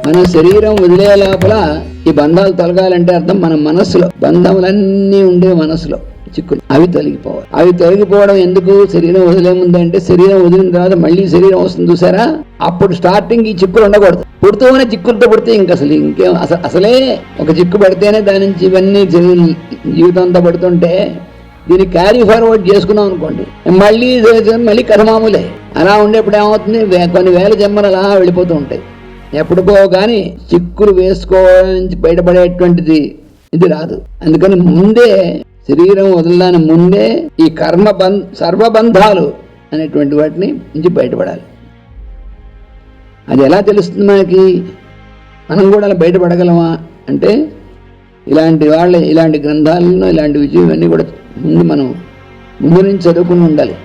మన శరీరం వదిలే లోపల ఈ బంధాలు తొలగాలంటే అర్థం మన మనస్సులో బంధములన్నీ ఉండే మనసులో చిక్కులు అవి తొలగిపోవాలి. అవి తొలగిపోవడం ఎందుకు? శరీరం వదిలే ముందంటే శరీరం వదిలిన తర్వాత మళ్ళీ శరీరం వస్తుంది చూసారా, అప్పుడు స్టార్టింగ్ ఈ చిక్కులు ఉండకూడదు. పుడుతూనే చిక్కులతో పుడితే ఇంకేం అసలే ఒక చిక్కు పడితేనే దాని నుంచి ఇవన్నీ జీవితం అంతా పడుతుంటే దీన్ని క్యారీ ఫార్వర్డ్ చేసుకున్నాం అనుకోండి, మళ్ళీ కథ మామూలే. అలా ఉండేప్పుడు ఏమవుతుంది, కొన్ని వేల జన్మలు అలా వెళ్ళిపోతూ ఉంటాయి. ఎప్పుడుకో కానీ చిక్కులు వేసుకోవడం నుంచి బయటపడేటువంటిది ఇది రాదు. అందుకని ముందే శరీరం వదలడానికి ముందే ఈ సర్వబంధాలు అనేటువంటి వాటిని నుంచి బయటపడాలి. అది ఎలా తెలుస్తుంది మనకి? మనం కూడా అలా బయటపడగలమా అంటే ఇలాంటి గ్రంథాలను ఇలాంటి విషయం ఇవన్నీ కూడా ముందు నుంచి చదువుకుని ఉండాలి.